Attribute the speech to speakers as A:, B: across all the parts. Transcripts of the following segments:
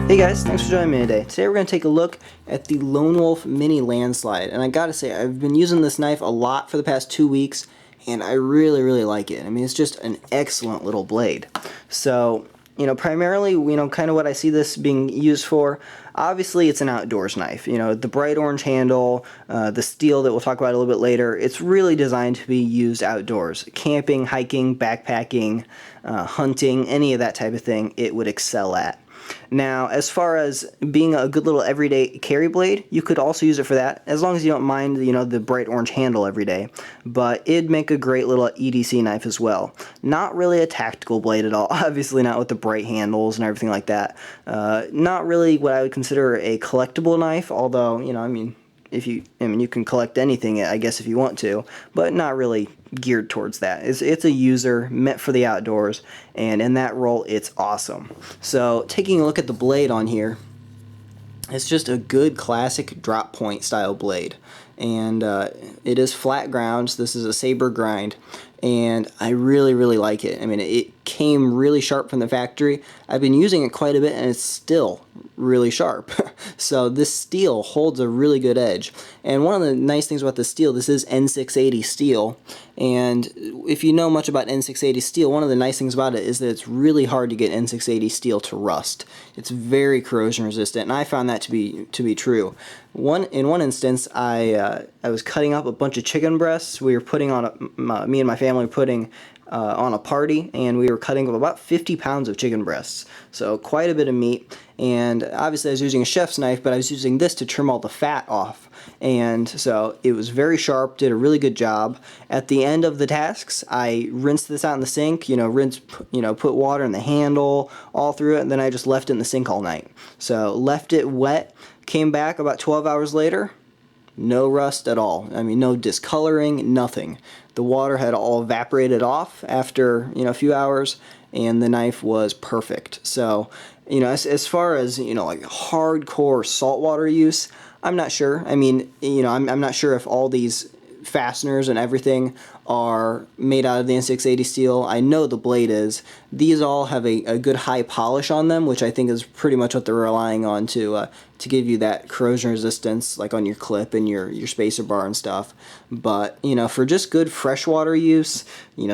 A: Hey guys, thanks for joining me today. Today we're going to take a look at the Lone Wolf Mini-Landslide. And I gotta say, I've been using this knife a lot for the past 2 weeks, and I really like it. I mean, it's just an excellent little blade. So, primarily, kind of what I see this being used for, obviously it's an outdoors knife. The bright orange handle, the steel that we'll talk about a little bit later, it's really designed to be used outdoors. Camping, hiking, backpacking, hunting, any of that type of thing, it would excel at. Now, as far as being a good little everyday carry blade, you could also use it for that, as long as you don't mind, the bright orange handle every day. But it'd make a great little EDC knife as well. Not really a tactical blade at all, obviously not with the bright handles and everything like that. Not really what I would consider a collectible knife, although, you can collect anything, I guess, if you want to, but not really geared towards that. It's a user meant for the outdoors, and in that role, it's awesome. So, taking a look at the blade on here, it's just a good classic drop point style blade, and it is flat ground. So this is a saber grind, and I really like it. I mean, it came really sharp from the factory. I've been using it quite a bit, and it's still really sharp. So this steel holds a really good edge. And one of the nice things about this steel, this is N680 steel, and if you know much about N680 steel, one of the nice things about it is that it's really hard to get N680 steel to rust. It's very corrosion resistant, and I found that to be true. In one instance, I was cutting up a bunch of chicken breasts. We were putting on me and my family were putting on a party, and we were cutting up about 50 pounds of chicken breasts, so quite a bit of meat. And obviously I was using a chef's knife, but I was using this to trim all the fat off, and so it was very sharp, did a really good job. At the end of the tasks, I rinsed this out in the sink, put water in the handle all through it, and then I just left it in the sink all night. So left it wet, came back about 12 hours later, no rust at all. I mean, no discoloring, nothing. The water had all evaporated off after, a few hours, and the knife was perfect. So, as far as, like hardcore saltwater use, I'm not sure. I mean, I'm not sure if all these fasteners and everything are made out of the N680 steel. I know the blade is. These all have a good high polish on them, which I think is pretty much what they're relying on to give you that corrosion resistance, like on your clip and your spacer bar and stuff. But, for just good freshwater use,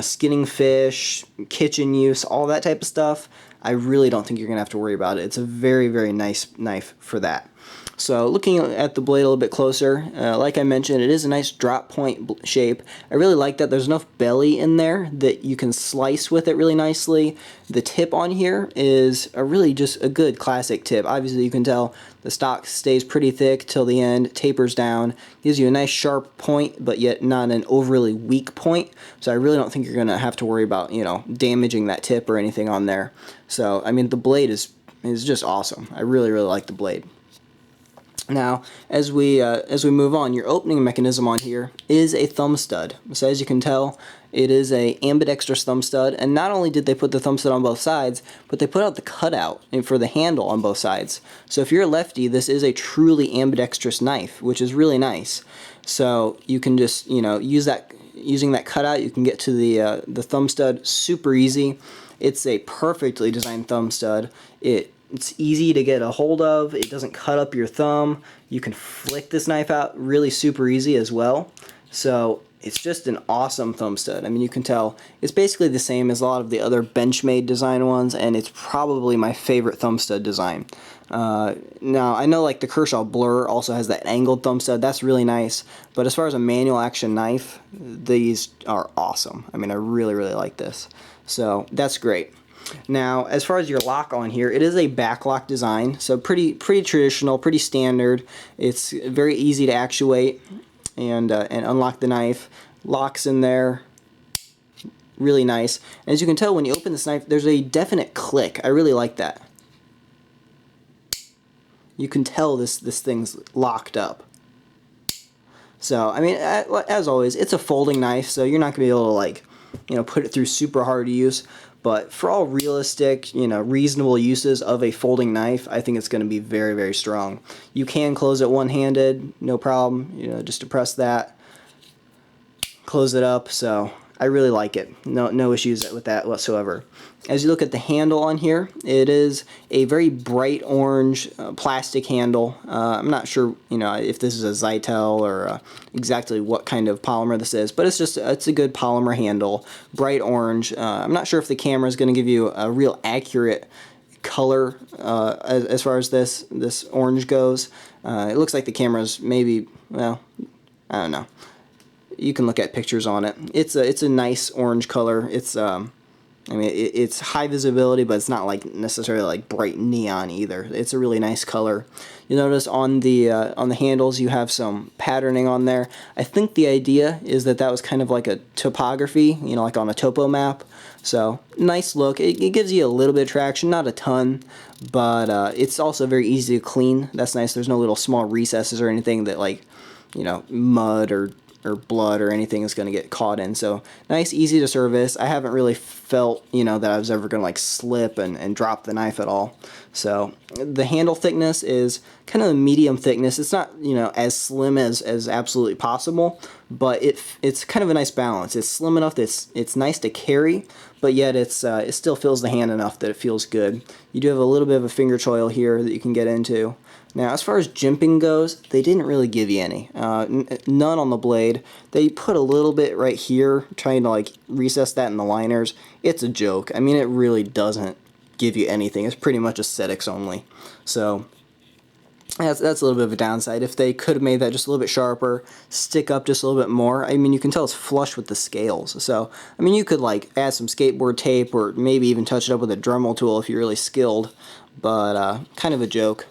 A: skinning fish, kitchen use, all that type of stuff, I really don't think you're going to have to worry about it. It's a very nice knife for that. So looking at the blade a little bit closer, like I mentioned, it is a nice drop point shape. I really like that there's enough belly in there that you can slice with it really nicely. The tip on here is really just a good classic tip. Obviously you can tell the stock stays pretty thick till the end, tapers down, gives you a nice sharp point, but yet not an overly weak point. So I really don't think you're going to have to worry about, damaging that tip or anything on there. So, I mean, the blade is just awesome. I really like the blade. Now, as we move on, your opening mechanism on here is a thumb stud. So as you can tell, it is a ambidextrous thumb stud, and not only did they put the thumb stud on both sides, but they put out the cutout for the handle on both sides. So if you're a lefty, this is a truly ambidextrous knife, which is really nice. So you can just using that cutout, you can get to the thumb stud super easy. It's a perfectly designed thumb stud. It's easy to get a hold of. It doesn't cut up your thumb. You can flick this knife out really super easy as well. So it's just an awesome thumb stud. I mean, you can tell it's basically the same as a lot of the other Benchmade design ones, and it's probably my favorite thumb stud design. Now, I know like the Kershaw Blur also has that angled thumb stud. That's really nice. But as far as a manual action knife, these are awesome. I mean, I really like this. So that's great. Now, as far as your lock on here, it is a backlock design, so pretty traditional, pretty standard. It's very easy to actuate and unlock the knife. Locks in there, really nice. And as you can tell, when you open this knife, there's a definite click. I really like that. You can tell this thing's locked up. So, I mean, as always, it's a folding knife, so you're not going to be able to, put it through super hard use. But for all realistic, reasonable uses of a folding knife, I think it's going to be very strong. You can close it one-handed, no problem. Just to press that, close it up. So I really like it. No issues with that whatsoever. As you look at the handle on here, it is a very bright orange plastic handle. I'm not sure, if this is a Zytel or exactly what kind of polymer this is, but it's a good polymer handle, bright orange. I'm not sure if the camera is going to give you a real accurate color as far as this orange goes. It looks like the camera's maybe, well, I don't know. You can look at pictures on it. It's a nice orange color. It's high visibility, but it's not like necessarily like bright neon either. It's a really nice color. You notice on the handles you have some patterning on there. I think the idea is that was kind of like a topography, like on a topo map. So nice look. It gives you a little bit of traction, not a ton, but it's also very easy to clean. That's nice. There's no little small recesses or anything that mud or blood or anything is going to get caught in. So nice, easy to service. I haven't really felt, that I was ever going to slip and drop the knife at all. So the handle thickness is kind of a medium thickness. It's not, as slim as absolutely possible, but it's kind of a nice balance. It's slim enough that it's nice to carry, but yet it still fills the hand enough that it feels good. You do have a little bit of a finger choil here that you can get into. Now, as far as jimping goes, they didn't really give you any. None on the blade. They put a little bit right here, trying to recess that in the liners. It's a joke. It really doesn't give you anything. It's pretty much aesthetics only. So that's a little bit of a downside. If they could have made that just a little bit sharper, stick up just a little bit more. You can tell it's flush with the scales. So you could add some skateboard tape or maybe even touch it up with a Dremel tool if you're really skilled. But kind of a joke.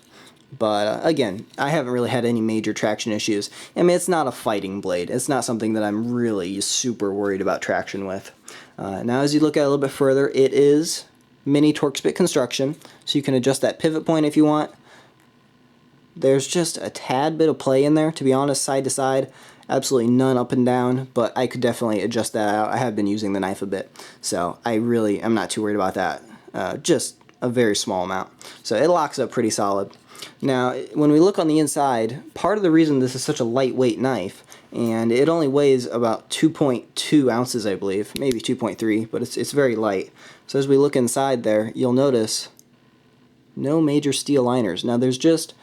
A: But again, I haven't really had any major traction issues. It's not a fighting blade. It's not something that I'm really super worried about traction with. Now as you look at it a little bit further, it is mini torque spit construction, so you can adjust that pivot point if you want. There's just a tad bit of play in there, to be honest, side to side. Absolutely none up and down, but I could definitely adjust that out. I have been using the knife a bit, so I'm not too worried about that. Just a very small amount. So it locks up pretty solid. Now, when we look on the inside, part of the reason this is such a lightweight knife, and it only weighs about 2.2 ounces, I believe, maybe 2.3, but it's very light. So as we look inside there, you'll notice no major steel liners. Now, there's just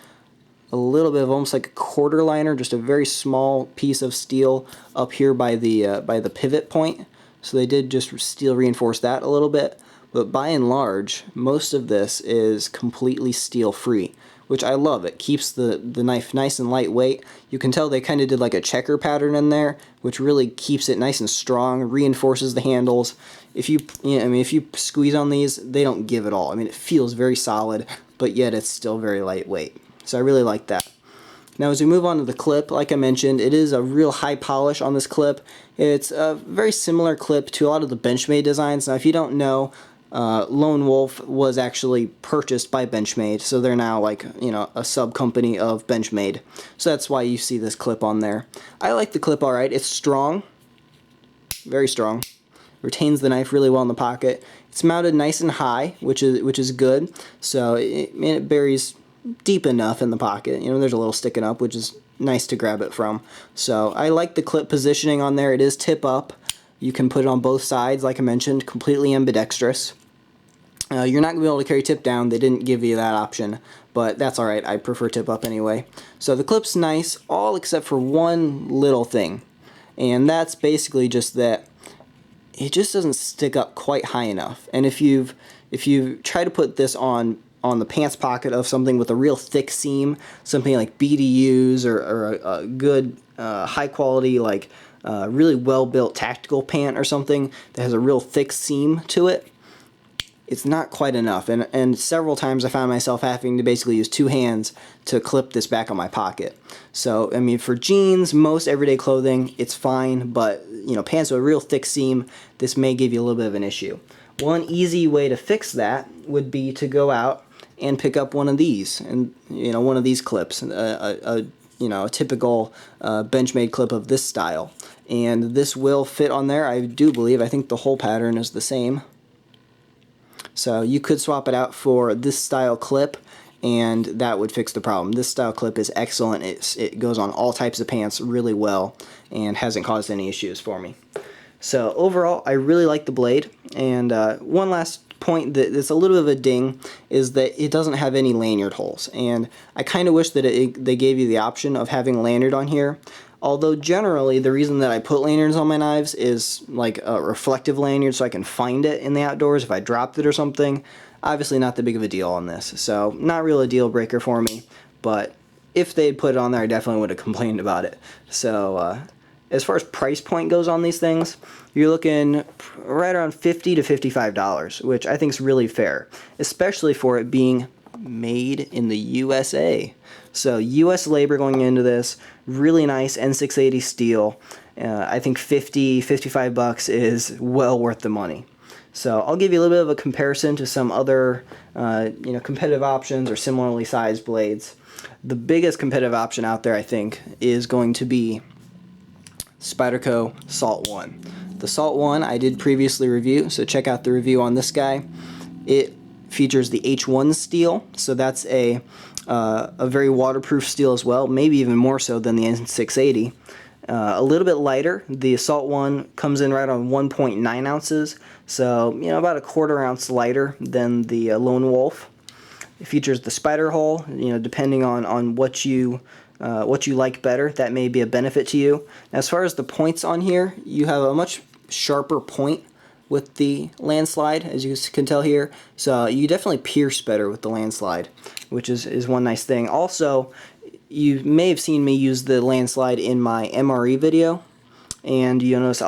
A: a little bit of almost like a quarter liner, just a very small piece of steel up here by the pivot point. So they did just steel reinforce that a little bit, but by and large, most of this is completely steel free, which I love. It keeps the knife nice and lightweight. You can tell they kind of did like a checker pattern in there, which really keeps it nice and strong, reinforces the handles. If you squeeze on these, they don't give it all. It feels very solid, but yet it's still very lightweight. So I really like that. Now as we move on to the clip, like I mentioned, it is a real high polish on this clip. It's a very similar clip to a lot of the Benchmade designs. Now if you don't know, Lone Wolf was actually purchased by Benchmade, so they're now a sub company of Benchmade. So that's why you see this clip on there. I like the clip alright. It's strong, very strong. Retains the knife really well in the pocket. It's mounted nice and high, which is good. So it buries deep enough in the pocket. There's a little sticking up, which is nice to grab it from. So I like the clip positioning on there. It is tip up. You can put it on both sides, like I mentioned, completely ambidextrous. You're not going to be able to carry tip down. They didn't give you that option, but that's alright. I prefer tip up anyway. So the clip's nice, all except for one little thing, and that's basically just that it just doesn't stick up quite high enough. And if you try to put this on the pants pocket of something with a real thick seam, something like BDUs or a good high quality really well built tactical pant or something that has a real thick seam to it, it's not quite enough. And several times I found myself having to basically use two hands to clip this back on my pocket. So for jeans, most everyday clothing, it's fine, but pants with a real thick seam, this may give you a little bit of an issue. One easy way to fix that would be to go out and pick up one of these, and one of these clips, a typical Benchmade clip of this style, and this will fit on there. I do believe. I think the whole pattern is the same. So you could swap it out for this style clip, and that would fix the problem. This style clip is excellent. It goes on all types of pants really well, and hasn't caused any issues for me. So overall, I really like the blade. And one last point that's a little bit of a ding is that it doesn't have any lanyard holes. And I kind of wish that they gave you the option of having a lanyard on here. Although generally the reason that I put lanyards on my knives is like a reflective lanyard so I can find it in the outdoors if I dropped it or something. Obviously not that big of a deal on this, so not really a deal breaker for me, but if they had put it on there I definitely would have complained about it. So as far as price point goes on these things, you're looking right around $50 to $55, which I think is really fair, especially for it being made in the USA. So US labor going into this, really nice N680 steel. I think $55 is well worth the money. So I'll give you a little bit of a comparison to some other competitive options or similarly sized blades. The biggest competitive option out there, I think, is going to be Spyderco Salt 1. The Salt 1 I did previously review, so check out the review on this guy. It features the H1 steel, so that's a very waterproof steel as well, maybe even more so than the N680. A little bit lighter. The Assault 1 comes in right on 1.9 ounces, so about a quarter ounce lighter than the Lone Wolf. It features the spider hole. Depending on what you like better, that may be a benefit to you. As far as the points on here, you have a much sharper point with the Landslide, as you can tell here. So you definitely pierce better with the Landslide, which is one nice thing. Also, you may have seen me use the Landslide in my MRE video, and you'll notice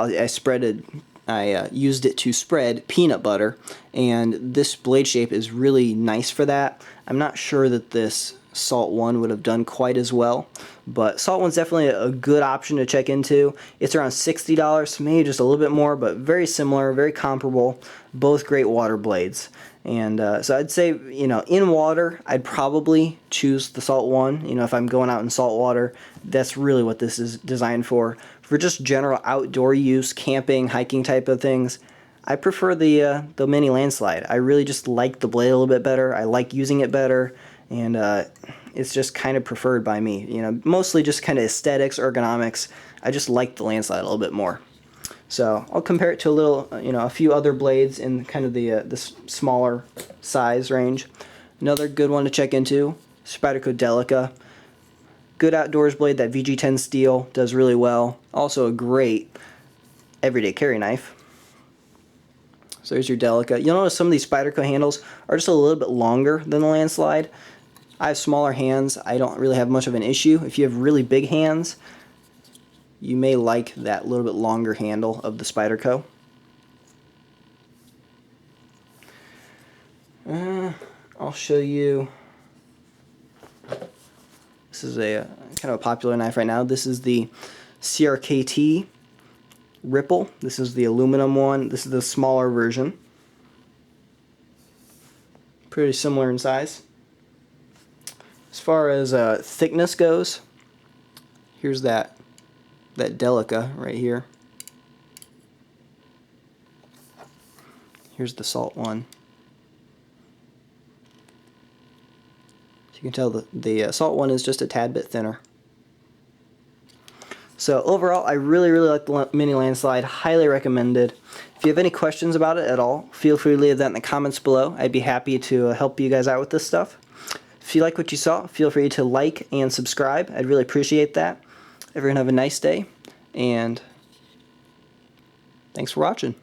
A: I used it to spread peanut butter, and this blade shape is really nice for that. I'm not sure that this Salt 1 would have done quite as well, but Salt 1's definitely a good option to check into. It's around $60, maybe just a little bit more, but very similar, very comparable, both great water blades. And so I'd say, in water, I'd probably choose the Salt 1. If I'm going out in salt water, that's really what this is designed for. For just general outdoor use, camping, hiking type of things, I prefer the Mini-Landslide. I really just like the blade a little bit better. I like using it better, and it's just kind of preferred by me. Mostly just kind of aesthetics, ergonomics. I just like the Landslide a little bit more. So I'll compare it to a few other blades in kind of the smaller size range. Another good one to check into, Spyderco Delica. Good outdoors blade. That VG10 steel does really well. Also a great everyday carry knife. So there's your Delica. You'll notice some of these Spyderco handles are just a little bit longer than the Landslide. I have smaller hands. I don't really have much of an issue. If you have really big hands, you may like that little bit longer handle of the Spyderco. I'll show you. This is a kind of a popular knife right now. This is the CRKT Ripple. This is the aluminum one. This is the smaller version. Pretty similar in size. As far as thickness goes, here's that Delica right here. Here's the Salt 1. So you can tell the Salt 1 is just a tad bit thinner. So overall, I really like the Mini-Landslide. Highly recommended. If you have any questions about it at all, feel free to leave that in the comments below. I'd be happy to help you guys out with this stuff. If you like what you saw, feel free to like and subscribe. I'd really appreciate that. Everyone have a nice day, and thanks for watching.